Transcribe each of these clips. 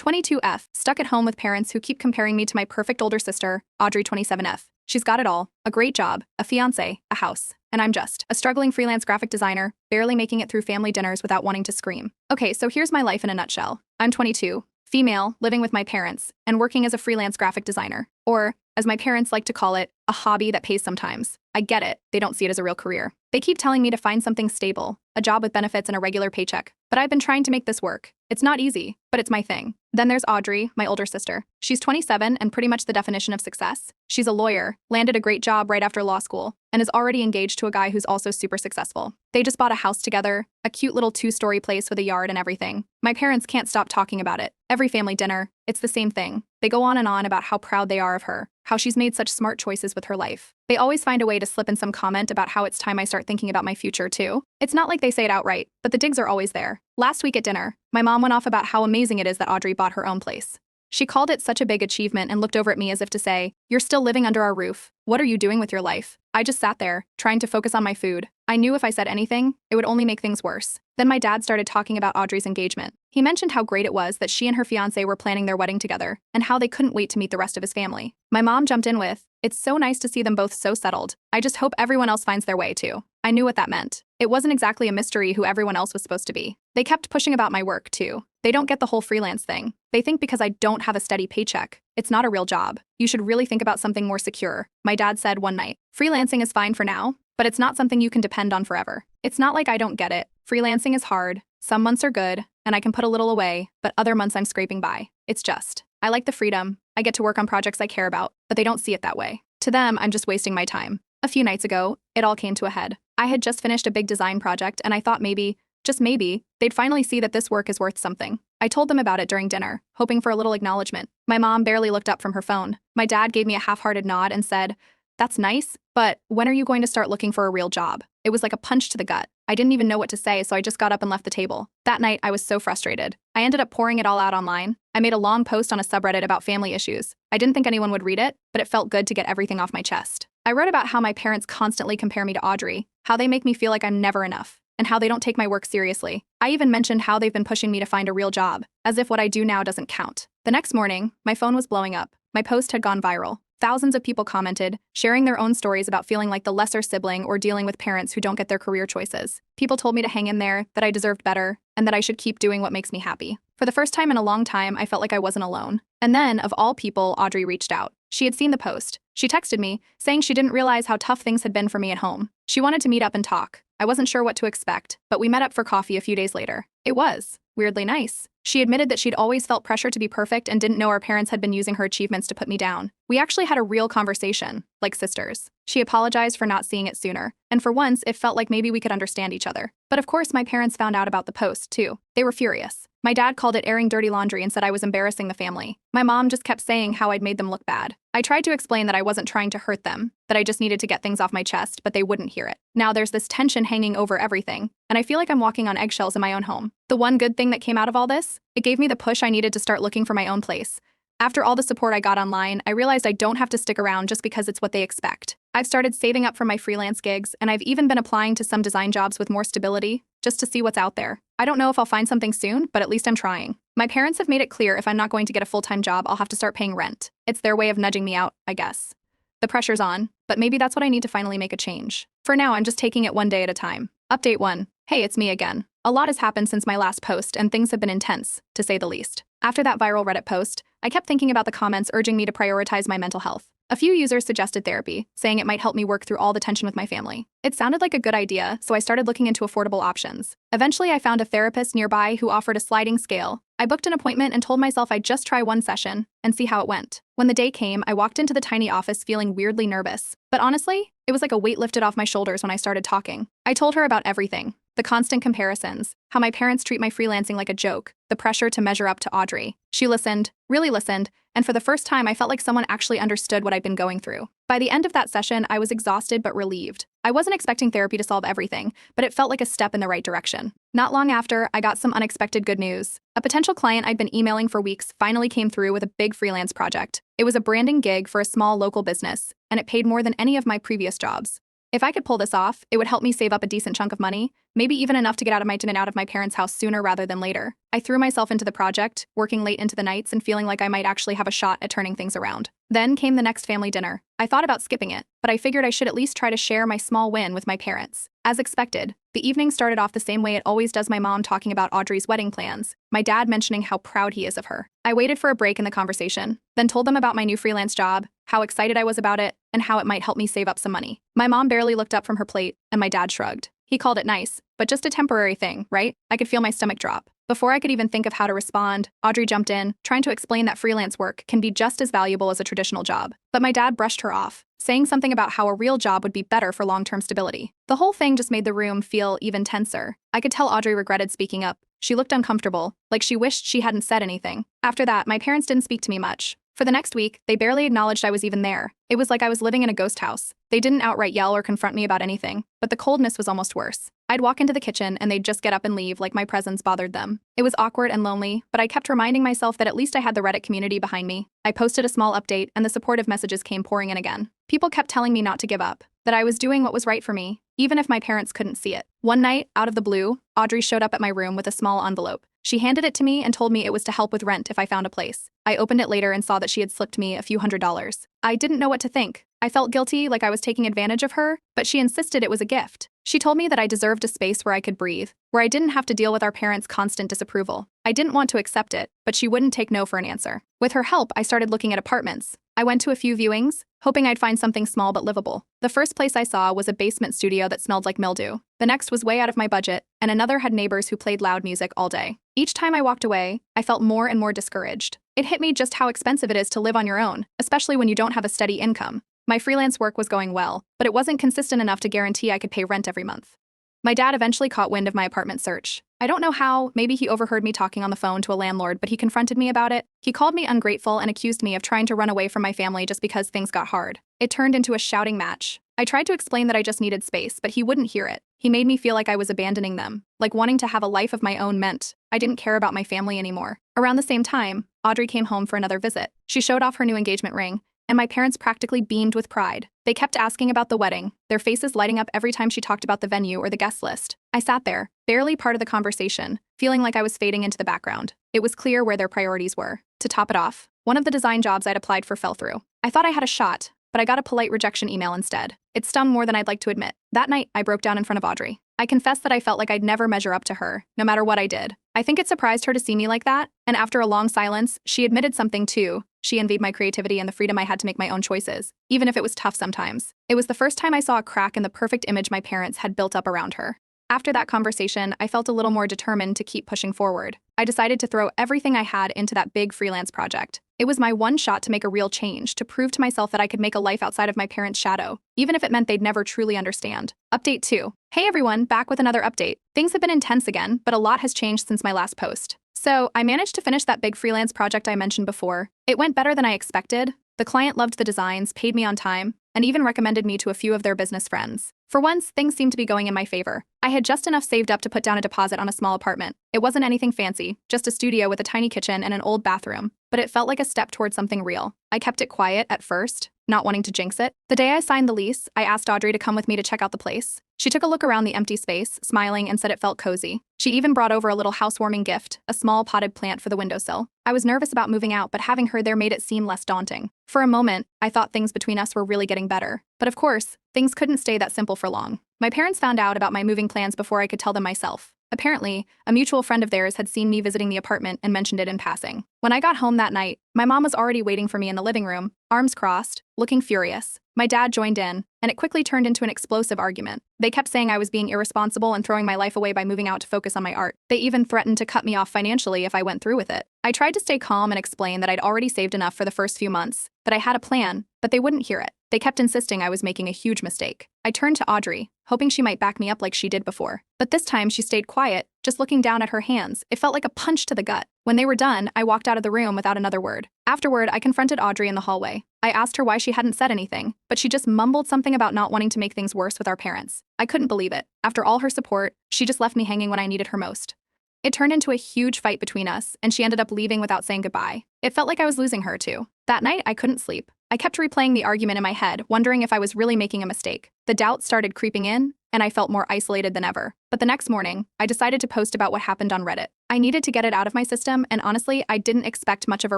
22F, stuck at home with parents who keep comparing me to my perfect older sister, Audrey 27F. She's got it all, a great job, a fiancé, a house, and I'm just a struggling freelance graphic designer, barely making it through family dinners without wanting to scream. Okay, so here's my life in a nutshell. I'm 22, female, living with my parents, and working as a freelance graphic designer. Or, as my parents like to call it, a hobby that pays sometimes. I get it, they don't see it as a real career. They keep telling me to find something stable, a job with benefits and a regular paycheck. But I've been trying to make this work. It's not easy, but it's my thing. Then there's Audrey, my older sister. She's 27 and pretty much the definition of success. She's a lawyer, landed a great job right after law school, and is already engaged to a guy who's also super successful. They just bought a house together, a cute little 2-story place with a yard and everything. My parents can't stop talking about it. Every family dinner, it's the same thing. They go on and on about how proud they are of her, how she's made such smart choices with her life. They always find a way to slip in some comment about how it's time I start thinking about my future too. It's not like they say it outright, but the digs are always there. Last week at dinner, my mom went off about how amazing it is that Audrey bought her own place. She called it such a big achievement and looked over at me as if to say, "You're still living under our roof. What are you doing with your life?" I just sat there, trying to focus on my food. I knew if I said anything, it would only make things worse. Then my dad started talking about Audrey's engagement. He mentioned how great it was that she and her fiancé were planning their wedding together, and how they couldn't wait to meet the rest of his family. My mom jumped in with, "It's so nice to see them both so settled. I just hope everyone else finds their way too." I knew what that meant. It wasn't exactly a mystery who everyone else was supposed to be. They kept pushing about my work too. They don't get the whole freelance thing. They think because I don't have a steady paycheck, it's not a real job. You should really think about something more secure, my dad said one night. Freelancing is fine for now, but it's not something you can depend on forever. It's not like I don't get it. Freelancing is hard. Some months are good, and I can put a little away, but other months I'm scraping by. It's just, I like the freedom. I get to work on projects I care about, but they don't see it that way. To them, I'm just wasting my time. A few nights ago, it all came to a head. I had just finished a big design project, and I thought maybe, just maybe, they'd finally see that this work is worth something. I told them about it during dinner, hoping for a little acknowledgement. My mom barely looked up from her phone. My dad gave me a half-hearted nod and said, "That's nice, but when are you going to start looking for a real job?" It was like a punch to the gut. I didn't even know what to say, so I just got up and left the table. That night, I was so frustrated. I ended up pouring it all out online. I made a long post on a subreddit about family issues. I didn't think anyone would read it, but it felt good to get everything off my chest. I wrote about how my parents constantly compare me to Audrey, how they make me feel like I'm never enough, and how they don't take my work seriously. I even mentioned how they've been pushing me to find a real job, as if what I do now doesn't count. The next morning, my phone was blowing up. My post had gone viral. Thousands of people commented, sharing their own stories about feeling like the lesser sibling or dealing with parents who don't get their career choices. People told me to hang in there, that I deserved better, and that I should keep doing what makes me happy. For the first time in a long time, I felt like I wasn't alone. And then, of all people, Audrey reached out. She had seen the post. She texted me, saying she didn't realize how tough things had been for me at home. She wanted to meet up and talk. I wasn't sure what to expect, but we met up for coffee a few days later. It was weirdly nice. She admitted that she'd always felt pressure to be perfect and didn't know our parents had been using her achievements to put me down. We actually had a real conversation, like sisters. She apologized for not seeing it sooner, and for once, it felt like maybe we could understand each other. But of course, my parents found out about the post, too. They were furious. My dad called it airing dirty laundry and said I was embarrassing the family. My mom just kept saying how I'd made them look bad. I tried to explain that I wasn't trying to hurt them, that I just needed to get things off my chest, but they wouldn't hear it. Now there's this tension hanging over everything, and I feel like I'm walking on eggshells in my own home. The one good thing that came out of all this? It gave me the push I needed to start looking for my own place. After all the support I got online, I realized I don't have to stick around just because it's what they expect. I've started saving up for my freelance gigs, and I've even been applying to some design jobs with more stability, just to see what's out there. I don't know if I'll find something soon, but at least I'm trying. My parents have made it clear if I'm not going to get a full-time job, I'll have to start paying rent. It's their way of nudging me out, I guess. The pressure's on, but maybe that's what I need to finally make a change. For now, I'm just taking it one day at a time. Update 1. Hey, it's me again. A lot has happened since my last post, and things have been intense, to say the least. After that viral Reddit post, I kept thinking about the comments urging me to prioritize my mental health. A few users suggested therapy, saying it might help me work through all the tension with my family. It sounded like a good idea, so I started looking into affordable options. Eventually, I found a therapist nearby who offered a sliding scale. I booked an appointment and told myself I'd just try one session and see how it went. When the day came, I walked into the tiny office feeling weirdly nervous. But honestly, it was like a weight lifted off my shoulders when I started talking. I told her about everything. The constant comparisons, how my parents treat my freelancing like a joke, the pressure to measure up to Audrey. She listened, really listened, and for the first time I felt like someone actually understood what I'd been going through. By the end of that session, I was exhausted but relieved. I wasn't expecting therapy to solve everything, but it felt like a step in the right direction. Not long after, I got some unexpected good news. A potential client I'd been emailing for weeks finally came through with a big freelance project. It was a branding gig for a small local business, and it paid more than any of my previous jobs. If I could pull this off, it would help me save up a decent chunk of money, maybe even enough to get out of my parents' house sooner rather than later. I threw myself into the project, working late into the nights and feeling like I might actually have a shot at turning things around. Then came the next family dinner. I thought about skipping it, but I figured I should at least try to share my small win with my parents. As expected, the evening started off the same way it always does, my mom talking about Audrey's wedding plans, my dad mentioning how proud he is of her. I waited for a break in the conversation, then told them about my new freelance job, how excited I was about it, and how it might help me save up some money. My mom barely looked up from her plate, and my dad shrugged. He called it nice, but just a temporary thing, right? I could feel my stomach drop. Before I could even think of how to respond, Audrey jumped in, trying to explain that freelance work can be just as valuable as a traditional job. But my dad brushed her off, saying something about how a real job would be better for long-term stability. The whole thing just made the room feel even tenser. I could tell Audrey regretted speaking up. She looked uncomfortable, like she wished she hadn't said anything. After that, my parents didn't speak to me much. For the next week, they barely acknowledged I was even there. It was like I was living in a ghost house. They didn't outright yell or confront me about anything, but the coldness was almost worse. I'd walk into the kitchen and they'd just get up and leave like my presence bothered them. It was awkward and lonely, but I kept reminding myself that at least I had the Reddit community behind me. I posted a small update and the supportive messages came pouring in again. People kept telling me not to give up, that I was doing what was right for me, even if my parents couldn't see it. One night, out of the blue, Audrey showed up at my room with a small envelope. She handed it to me and told me it was to help with rent if I found a place. I opened it later and saw that she had slipped me a few $100s. I didn't know what to think. I felt guilty, like I was taking advantage of her, but she insisted it was a gift. She told me that I deserved a space where I could breathe, where I didn't have to deal with our parents' constant disapproval. I didn't want to accept it, but she wouldn't take no for an answer. With her help, I started looking at apartments. I went to a few viewings, hoping I'd find something small but livable. The first place I saw was a basement studio that smelled like mildew. The next was way out of my budget, and another had neighbors who played loud music all day. Each time I walked away, I felt more and more discouraged. It hit me just how expensive it is to live on your own, especially when you don't have a steady income. My freelance work was going well, but it wasn't consistent enough to guarantee I could pay rent every month. My dad eventually caught wind of my apartment search. I don't know how, maybe he overheard me talking on the phone to a landlord, but he confronted me about it. He called me ungrateful and accused me of trying to run away from my family just because things got hard. It turned into a shouting match. I tried to explain that I just needed space, but he wouldn't hear it. He made me feel like I was abandoning them, like wanting to have a life of my own meant I didn't care about my family anymore. Around the same time, Audrey came home for another visit. She showed off her new engagement ring, and my parents practically beamed with pride. They kept asking about the wedding, their faces lighting up every time she talked about the venue or the guest list. I sat there, barely part of the conversation, feeling like I was fading into the background. It was clear where their priorities were. To top it off, one of the design jobs I'd applied for fell through. I thought I had a shot, but I got a polite rejection email instead. It stung more than I'd like to admit. That night, I broke down in front of Audrey. I confessed that I felt like I'd never measure up to her, no matter what I did. I think it surprised her to see me like that, and after a long silence, she admitted something too. She envied my creativity and the freedom I had to make my own choices, even if it was tough sometimes. It was the first time I saw a crack in the perfect image my parents had built up around her. After that conversation, I felt a little more determined to keep pushing forward. I decided to throw everything I had into that big freelance project. It was my one shot to make a real change, to prove to myself that I could make a life outside of my parents' shadow, even if it meant they'd never truly understand. Update 2. Hey everyone, back with another update. Things have been intense again, but a lot has changed since my last post. So, I managed to finish that big freelance project I mentioned before. It went better than I expected. The client loved the designs, paid me on time, and even recommended me to a few of their business friends. For once, things seemed to be going in my favor. I had just enough saved up to put down a deposit on a small apartment. It wasn't anything fancy, just a studio with a tiny kitchen and an old bathroom, but it felt like a step towards something real. I kept it quiet at first, not wanting to jinx it. The day I signed the lease, I asked Audrey to come with me to check out the place. She took a look around the empty space, smiling, and said it felt cozy. She even brought over a little housewarming gift, a small potted plant for the windowsill. I was nervous about moving out, but having her there made it seem less daunting. For a moment, I thought things between us were really getting better. But of course, things couldn't stay that simple for long. My parents found out about my moving plans before I could tell them myself. Apparently, a mutual friend of theirs had seen me visiting the apartment and mentioned it in passing. When I got home that night, my mom was already waiting for me in the living room, arms crossed, looking furious. My dad joined in, and it quickly turned into an explosive argument. They kept saying I was being irresponsible and throwing my life away by moving out to focus on my art. They even threatened to cut me off financially if I went through with it. I tried to stay calm and explain that I'd already saved enough for the first few months, that I had a plan, but they wouldn't hear it. They kept insisting I was making a huge mistake. I turned to Audrey, hoping she might back me up like she did before. But this time she stayed quiet, just looking down at her hands. It felt like a punch to the gut. When they were done, I walked out of the room without another word. Afterward, I confronted Audrey in the hallway. I asked her why she hadn't said anything, but she just mumbled something about not wanting to make things worse with our parents. I couldn't believe it. After all her support, she just left me hanging when I needed her most. It turned into a huge fight between us, and she ended up leaving without saying goodbye. It felt like I was losing her, too. That night, I couldn't sleep. I kept replaying the argument in my head, wondering if I was really making a mistake. The doubt started creeping in, and I felt more isolated than ever. But the next morning, I decided to post about what happened on Reddit. I needed to get it out of my system, and honestly, I didn't expect much of a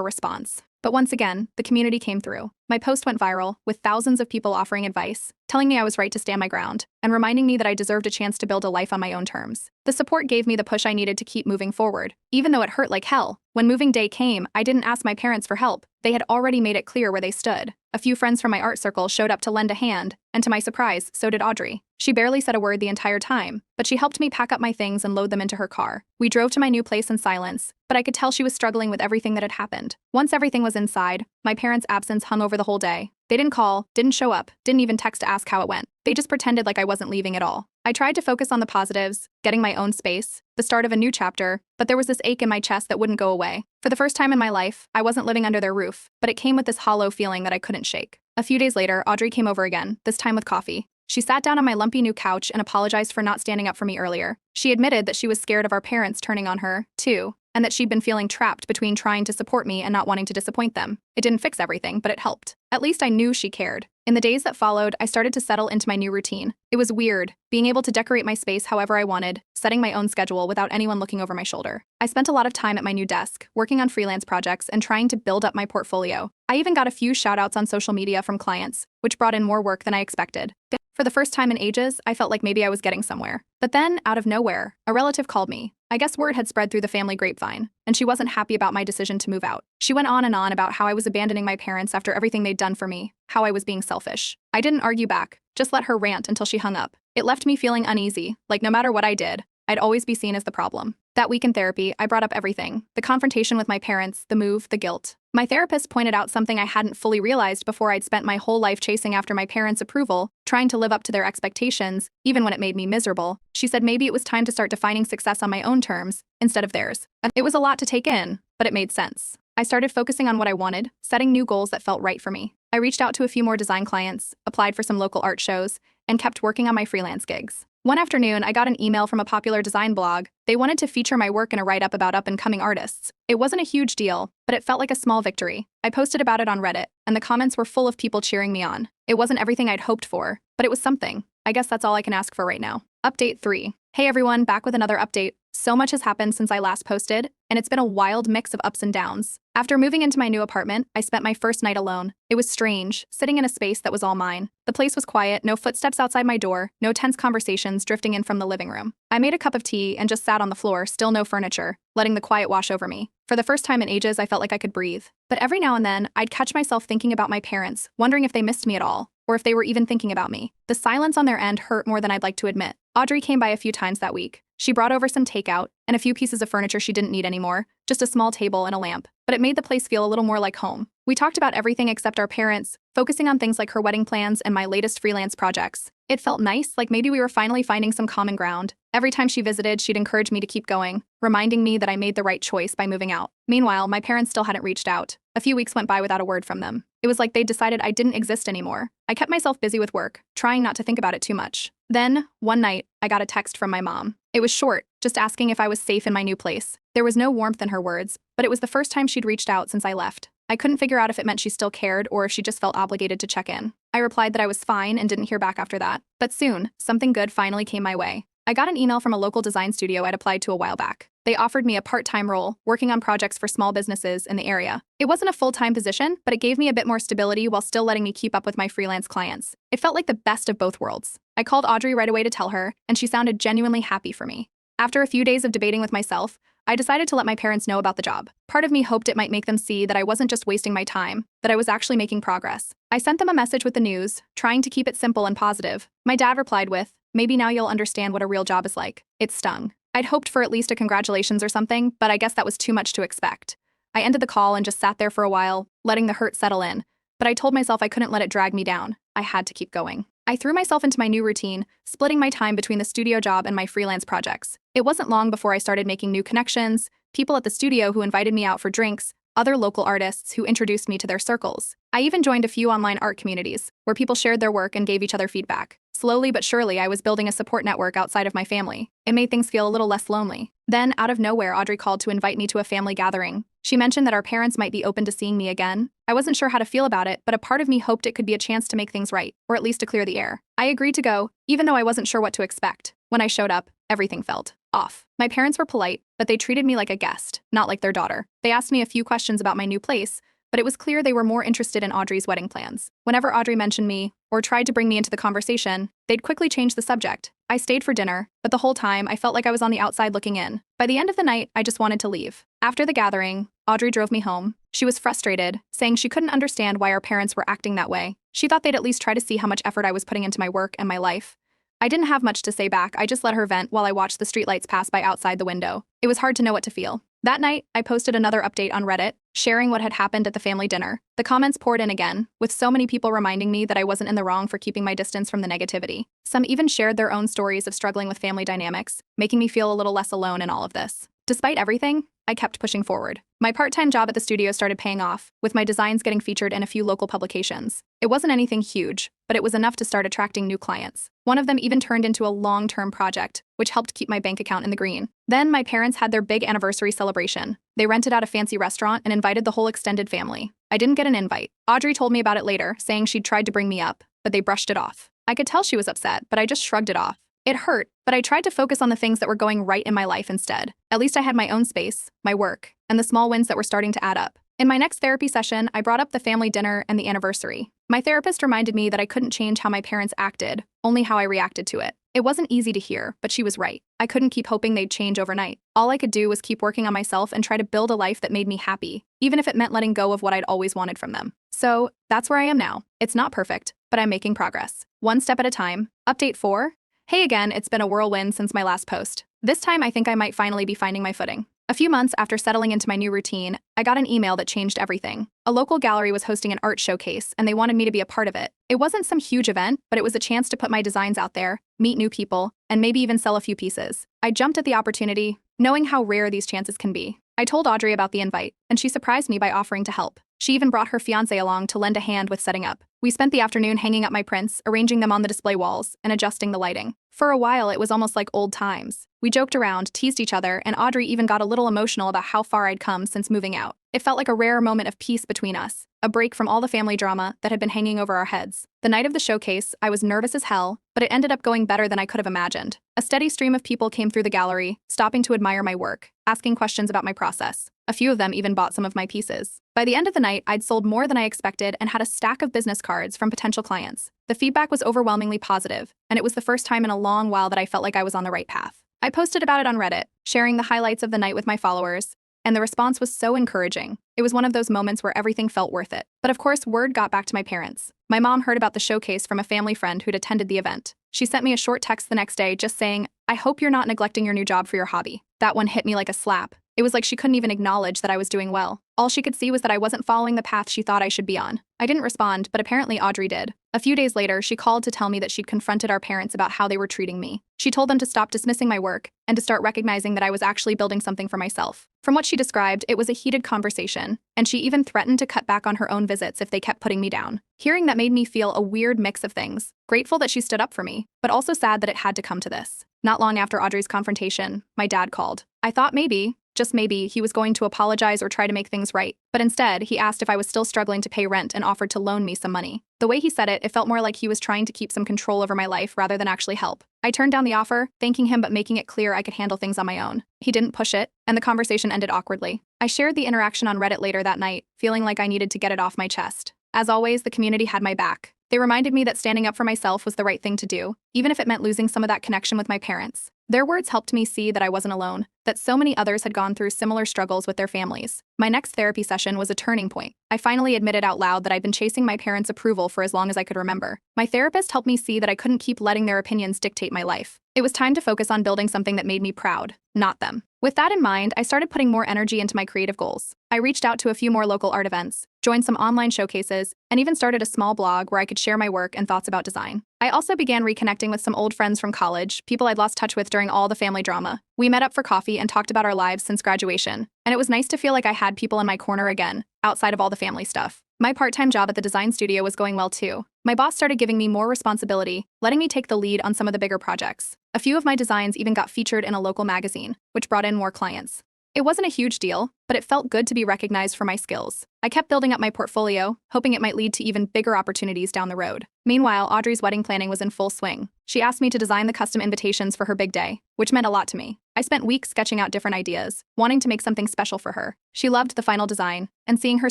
response. But once again, the community came through. My post went viral, with thousands of people offering advice, telling me I was right to stand my ground, and reminding me that I deserved a chance to build a life on my own terms. The support gave me the push I needed to keep moving forward, even though it hurt like hell. When moving day came, I didn't ask my parents for help. They had already made it clear where they stood. A few friends from my art circle showed up to lend a hand, and to my surprise, so did Audrey. She barely said a word the entire time, but she helped me pack up my things and load them into her car. We drove to my new place in silence, but I could tell she was struggling with everything that had happened. Once everything was inside, my parents' absence hung over the whole day. They didn't call, didn't show up, didn't even text to ask how it went. They just pretended like I wasn't leaving at all. I tried to focus on the positives, getting my own space, the start of a new chapter, but there was this ache in my chest that wouldn't go away. For the first time in my life, I wasn't living under their roof, but it came with this hollow feeling that I couldn't shake. A few days later, Audrey came over again, this time with coffee. She sat down on my lumpy new couch and apologized for not standing up for me earlier. She admitted that she was scared of our parents turning on her, too, and that she'd been feeling trapped between trying to support me and not wanting to disappoint them. It didn't fix everything, but it helped. At least I knew she cared. In the days that followed, I started to settle into my new routine. It was weird, being able to decorate my space however I wanted, setting my own schedule without anyone looking over my shoulder. I spent a lot of time at my new desk, working on freelance projects and trying to build up my portfolio. I even got a few shout-outs on social media from clients, which brought in more work than I expected. For the first time in ages, I felt like maybe I was getting somewhere. But then, out of nowhere, a relative called me. I guess word had spread through the family grapevine, and she wasn't happy about my decision to move out. She went on and on about how I was abandoning my parents after everything they'd done for me, how I was being selfish. I didn't argue back, just let her rant until she hung up. It left me feeling uneasy, like no matter what I did, I'd always be seen as the problem. That week in therapy, I brought up everything: the confrontation with my parents, the move, the guilt. My therapist pointed out something I hadn't fully realized before. I'd spent my whole life chasing after my parents' approval, trying to live up to their expectations, even when it made me miserable. She said maybe it was time to start defining success on my own terms, instead of theirs. It was a lot to take in, but it made sense. I started focusing on what I wanted, setting new goals that felt right for me. I reached out to a few more design clients, applied for some local art shows, and kept working on my freelance gigs. One afternoon, I got an email from a popular design blog. They wanted to feature my work in a write-up about up-and-coming artists. It wasn't a huge deal, but it felt like a small victory. I posted about it on Reddit, and the comments were full of people cheering me on. It wasn't everything I'd hoped for, but it was something. I guess that's all I can ask for right now. Update 3. Hey everyone, back with another update. So much has happened since I last posted, and it's been a wild mix of ups and downs. After moving into my new apartment, I spent my first night alone. It was strange, sitting in a space that was all mine. The place was quiet, no footsteps outside my door, no tense conversations drifting in from the living room. I made a cup of tea and just sat on the floor, still no furniture, letting the quiet wash over me. For the first time in ages, I felt like I could breathe. But every now and then, I'd catch myself thinking about my parents, wondering if they missed me at all, or if they were even thinking about me. The silence on their end hurt more than I'd like to admit. Audrey came by a few times that week. She brought over some takeout and a few pieces of furniture she didn't need anymore, just a small table and a lamp, but it made the place feel a little more like home. We talked about everything except our parents, focusing on things like her wedding plans and my latest freelance projects. It felt nice, like maybe we were finally finding some common ground. Every time she visited, she'd encourage me to keep going, reminding me that I made the right choice by moving out. Meanwhile, my parents still hadn't reached out. A few weeks went by without a word from them. It was like they'd decided I didn't exist anymore. I kept myself busy with work, trying not to think about it too much. Then, one night, I got a text from my mom. It was short, just asking if I was safe in my new place. There was no warmth in her words, but it was the first time she'd reached out since I left. I couldn't figure out if it meant she still cared or if she just felt obligated to check in. I replied that I was fine and didn't hear back after that. But soon, something good finally came my way. I got an email from a local design studio I'd applied to a while back. They offered me a part-time role, working on projects for small businesses in the area. It wasn't a full-time position, but it gave me a bit more stability while still letting me keep up with my freelance clients. It felt like the best of both worlds. I called Audrey right away to tell her, and she sounded genuinely happy for me. After a few days of debating with myself, I decided to let my parents know about the job. Part of me hoped it might make them see that I wasn't just wasting my time, that I was actually making progress. I sent them a message with the news, trying to keep it simple and positive. My dad replied with, "Maybe now you'll understand what a real job is like." It stung. I'd hoped for at least a congratulations or something, but I guess that was too much to expect. I ended the call and just sat there for a while, letting the hurt settle in. But I told myself I couldn't let it drag me down. I had to keep going. I threw myself into my new routine, splitting my time between the studio job and my freelance projects. It wasn't long before I started making new connections, people at the studio who invited me out for drinks, other local artists who introduced me to their circles. I even joined a few online art communities, where people shared their work and gave each other feedback. Slowly but surely, I was building a support network outside of my family. It made things feel a little less lonely. Then, out of nowhere, Audrey called to invite me to a family gathering. She mentioned that our parents might be open to seeing me again. I wasn't sure how to feel about it, but a part of me hoped it could be a chance to make things right, or at least to clear the air. I agreed to go, even though I wasn't sure what to expect. When I showed up, everything felt off. My parents were polite, but they treated me like a guest, not like their daughter. They asked me a few questions about my new place, but it was clear they were more interested in Audrey's wedding plans. Whenever Audrey mentioned me, or tried to bring me into the conversation, they'd quickly change the subject. I stayed for dinner, but the whole time I felt like I was on the outside looking in. By the end of the night, I just wanted to leave. After the gathering, Audrey drove me home. She was frustrated, saying she couldn't understand why our parents were acting that way. She thought they'd at least try to see how much effort I was putting into my work and my life. I didn't have much to say back. I just let her vent while I watched the streetlights pass by outside the window. It was hard to know what to feel. That night, I posted another update on Reddit, sharing what had happened at the family dinner. The comments poured in again, with so many people reminding me that I wasn't in the wrong for keeping my distance from the negativity. Some even shared their own stories of struggling with family dynamics, making me feel a little less alone in all of this. Despite everything, I kept pushing forward. My part-time job at the studio started paying off, with my designs getting featured in a few local publications. It wasn't anything huge, but it was enough to start attracting new clients. One of them even turned into a long-term project, which helped keep my bank account in the green. Then my parents had their big anniversary celebration. They rented out a fancy restaurant and invited the whole extended family. I didn't get an invite. Audrey told me about it later, saying she'd tried to bring me up, but they brushed it off. I could tell she was upset, but I just shrugged it off. It hurt, but I tried to focus on the things that were going right in my life instead. At least I had my own space, my work, and the small wins that were starting to add up. In my next therapy session, I brought up the family dinner and the anniversary. My therapist reminded me that I couldn't change how my parents acted, only how I reacted to it. It wasn't easy to hear, but she was right. I couldn't keep hoping they'd change overnight. All I could do was keep working on myself and try to build a life that made me happy, even if it meant letting go of what I'd always wanted from them. So, that's where I am now. It's not perfect, but I'm making progress. One step at a time. Update 4. Hey again, it's been a whirlwind since my last post. This time I think I might finally be finding my footing. A few months after settling into my new routine, I got an email that changed everything. A local gallery was hosting an art showcase, and they wanted me to be a part of it. It wasn't some huge event, but it was a chance to put my designs out there, meet new people, and maybe even sell a few pieces. I jumped at the opportunity, knowing how rare these chances can be. I told Audrey about the invite, and she surprised me by offering to help. She even brought her fiancé along to lend a hand with setting up. We spent the afternoon hanging up my prints, arranging them on the display walls, and adjusting the lighting. For a while, it was almost like old times. We joked around, teased each other, and Audrey even got a little emotional about how far I'd come since moving out. It felt like a rare moment of peace between us, a break from all the family drama that had been hanging over our heads. The night of the showcase, I was nervous as hell, but it ended up going better than I could have imagined. A steady stream of people came through the gallery, stopping to admire my work, asking questions about my process. A few of them even bought some of my pieces. By the end of the night, I'd sold more than I expected and had a stack of business cards from potential clients. The feedback was overwhelmingly positive, and it was the first time in a long while that I felt like I was on the right path. I posted about it on Reddit, sharing the highlights of the night with my followers, and the response was so encouraging. It was one of those moments where everything felt worth it. But of course, word got back to my parents. My mom heard about the showcase from a family friend who'd attended the event. She sent me a short text the next day just saying, "I hope you're not neglecting your new job for your hobby." That one hit me like a slap. It was like she couldn't even acknowledge that I was doing well. All she could see was that I wasn't following the path she thought I should be on. I didn't respond, but apparently Audrey did. A few days later, she called to tell me that she'd confronted our parents about how they were treating me. She told them to stop dismissing my work and to start recognizing that I was actually building something for myself. From what she described, it was a heated conversation, and she even threatened to cut back on her own visits if they kept putting me down. Hearing that made me feel a weird mix of things. Grateful that she stood up for me, but also sad that it had to come to this. Not long after Audrey's confrontation, my dad called. I thought maybe, just maybe, he was going to apologize or try to make things right. But instead, he asked if I was still struggling to pay rent and offered to loan me some money. The way he said it, it felt more like he was trying to keep some control over my life rather than actually help. I turned down the offer, thanking him but making it clear I could handle things on my own. He didn't push it, and the conversation ended awkwardly. I shared the interaction on Reddit later that night, feeling like I needed to get it off my chest. As always, the community had my back. They reminded me that standing up for myself was the right thing to do, even if it meant losing some of that connection with my parents. Their words helped me see that I wasn't alone, that so many others had gone through similar struggles with their families. My next therapy session was a turning point. I finally admitted out loud that I'd been chasing my parents' approval for as long as I could remember. My therapist helped me see that I couldn't keep letting their opinions dictate my life. It was time to focus on building something that made me proud, not them. With that in mind, I started putting more energy into my creative goals. I reached out to a few more local art events, joined some online showcases, and even started a small blog where I could share my work and thoughts about design. I also began reconnecting with some old friends from college, people I'd lost touch with during all the family drama. We met up for coffee and talked about our lives since graduation, and it was nice to feel like I had people in my corner again, outside of all the family stuff. My part-time job at the design studio was going well too. My boss started giving me more responsibility, letting me take the lead on some of the bigger projects. A few of my designs even got featured in a local magazine, which brought in more clients. It wasn't a huge deal, but it felt good to be recognized for my skills. I kept building up my portfolio, hoping it might lead to even bigger opportunities down the road. Meanwhile, Audrey's wedding planning was in full swing. She asked me to design the custom invitations for her big day, which meant a lot to me. I spent weeks sketching out different ideas, wanting to make something special for her. She loved the final design, and seeing her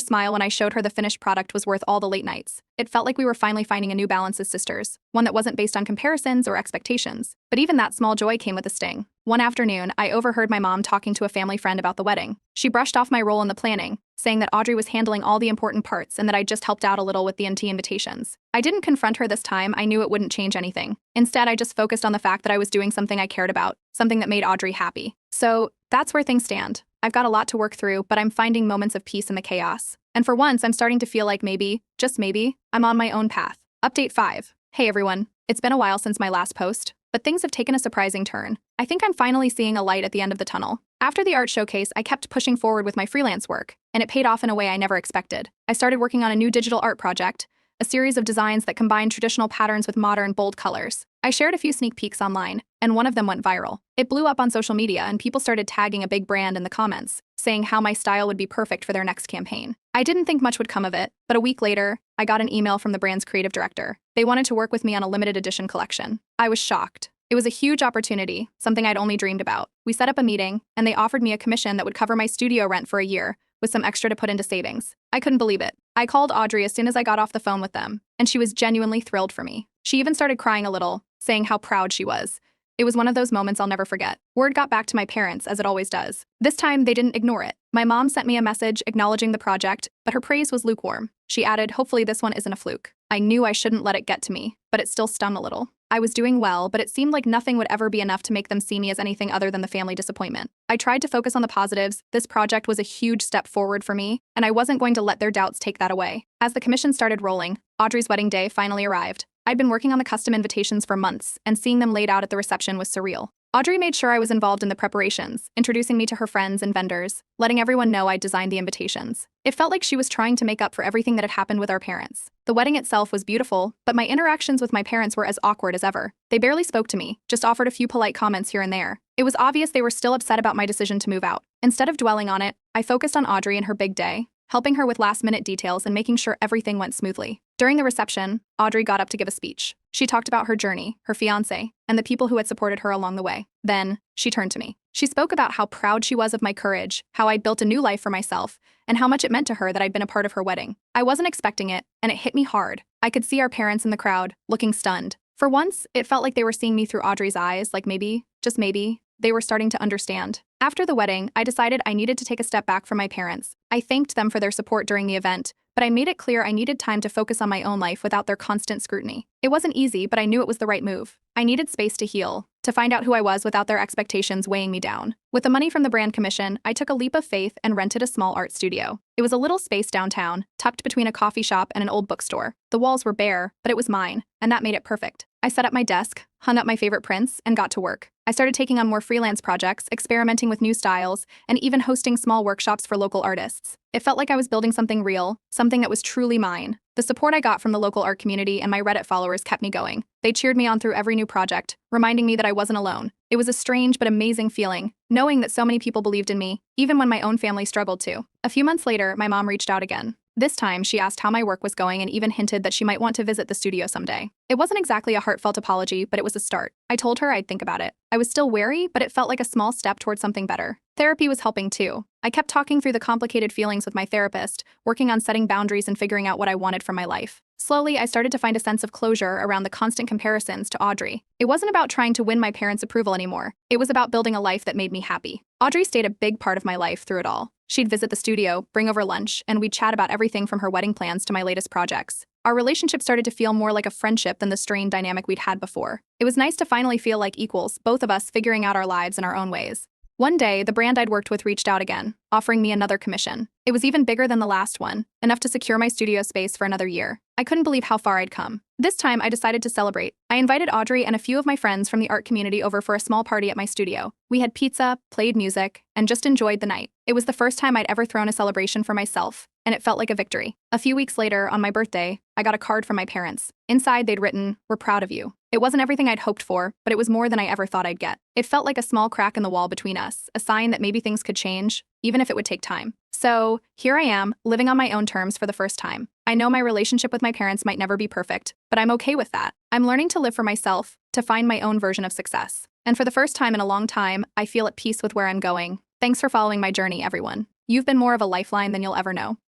smile when I showed her the finished product was worth all the late nights. It felt like we were finally finding a new balance as sisters, one that wasn't based on comparisons or expectations. But even that small joy came with a sting. One afternoon, I overheard my mom talking to a family friend about the wedding. She brushed off my role in the planning, saying that Audrey was handling all the important parts and that I just helped out a little with the invitations. I didn't confront her this time. I knew it wouldn't change anything. Instead, I just focused on the fact that I was doing something I cared about, something that made Audrey happy. So that's where things stand. I've got a lot to work through, but I'm finding moments of peace in the chaos. And for once, I'm starting to feel like maybe, just maybe, I'm on my own path. Update 5. Hey everyone. It's been a while since my last post, but things have taken a surprising turn. I think I'm finally seeing a light at the end of the tunnel. After the art showcase, I kept pushing forward with my freelance work, and it paid off in a way I never expected. I started working on a new digital art project, a series of designs that combine traditional patterns with modern, bold colors. I shared a few sneak peeks online, and one of them went viral. It blew up on social media, and people started tagging a big brand in the comments, saying how my style would be perfect for their next campaign. I didn't think much would come of it, but a week later, I got an email from the brand's creative director. They wanted to work with me on a limited edition collection. I was shocked. It was a huge opportunity, something I'd only dreamed about. We set up a meeting, and they offered me a commission that would cover my studio rent for a year, with some extra to put into savings. I couldn't believe it. I called Audrey as soon as I got off the phone with them, and she was genuinely thrilled for me. She even started crying a little, saying how proud she was. It was one of those moments I'll never forget. Word got back to my parents, as it always does. This time, they didn't ignore it. My mom sent me a message acknowledging the project, but her praise was lukewarm. She added, "Hopefully this one isn't a fluke." I knew I shouldn't let it get to me, but it still stung a little. I was doing well, but it seemed like nothing would ever be enough to make them see me as anything other than the family disappointment. I tried to focus on the positives. This project was a huge step forward for me, and I wasn't going to let their doubts take that away. As the commission started rolling, Audrey's wedding day finally arrived. I'd been working on the custom invitations for months, and seeing them laid out at the reception was surreal. Audrey made sure I was involved in the preparations, introducing me to her friends and vendors, letting everyone know I'd designed the invitations. It felt like she was trying to make up for everything that had happened with our parents. The wedding itself was beautiful, but my interactions with my parents were as awkward as ever. They barely spoke to me, just offered a few polite comments here and there. It was obvious they were still upset about my decision to move out. Instead of dwelling on it, I focused on Audrey and her big day, helping her with last-minute details and making sure everything went smoothly. During the reception, Audrey got up to give a speech. She talked about her journey, her fiancé, and the people who had supported her along the way. Then, she turned to me. She spoke about how proud she was of my courage, how I'd built a new life for myself, and how much it meant to her that I'd been a part of her wedding. I wasn't expecting it, and it hit me hard. I could see our parents in the crowd, looking stunned. For once, it felt like they were seeing me through Audrey's eyes, like maybe, just maybe, they were starting to understand. After the wedding, I decided I needed to take a step back from my parents. I thanked them for their support during the event, but I made it clear I needed time to focus on my own life without their constant scrutiny. It wasn't easy, but I knew it was the right move. I needed space to heal, to find out who I was without their expectations weighing me down. With the money from the brand commission, I took a leap of faith and rented a small art studio. It was a little space downtown, tucked between a coffee shop and an old bookstore. The walls were bare, but it was mine, and that made it perfect. I set up my desk, hung up my favorite prints, and got to work. I started taking on more freelance projects, experimenting with new styles, and even hosting small workshops for local artists. It felt like I was building something real, something that was truly mine. The support I got from the local art community and my Reddit followers kept me going. They cheered me on through every new project, reminding me that I wasn't alone. It was a strange but amazing feeling, knowing that so many people believed in me, even when my own family struggled too. A few months later, my mom reached out again. This time, she asked how my work was going and even hinted that she might want to visit the studio someday. It wasn't exactly a heartfelt apology, but it was a start. I told her I'd think about it. I was still wary, but it felt like a small step towards something better. Therapy was helping too. I kept talking through the complicated feelings with my therapist, working on setting boundaries and figuring out what I wanted from my life. Slowly, I started to find a sense of closure around the constant comparisons to Audrey. It wasn't about trying to win my parents' approval anymore. It was about building a life that made me happy. Audrey stayed a big part of my life through it all. She'd visit the studio, bring over lunch, and we'd chat about everything from her wedding plans to my latest projects. Our relationship started to feel more like a friendship than the strained dynamic we'd had before. It was nice to finally feel like equals, both of us figuring out our lives in our own ways. One day, the brand I'd worked with reached out again, offering me another commission. It was even bigger than the last one, enough to secure my studio space for another year. I couldn't believe how far I'd come. This time, I decided to celebrate. I invited Audrey and a few of my friends from the art community over for a small party at my studio. We had pizza, played music, and just enjoyed the night. It was the first time I'd ever thrown a celebration for myself, and it felt like a victory. A few weeks later, on my birthday, I got a card from my parents. Inside, they'd written, "We're proud of you." It wasn't everything I'd hoped for, but it was more than I ever thought I'd get. It felt like a small crack in the wall between us, a sign that maybe things could change, even if it would take time. So, here I am, living on my own terms for the first time. I know my relationship with my parents might never be perfect, but I'm okay with that. I'm learning to live for myself, to find my own version of success. And for the first time in a long time, I feel at peace with where I'm going. Thanks for following my journey, everyone. You've been more of a lifeline than you'll ever know.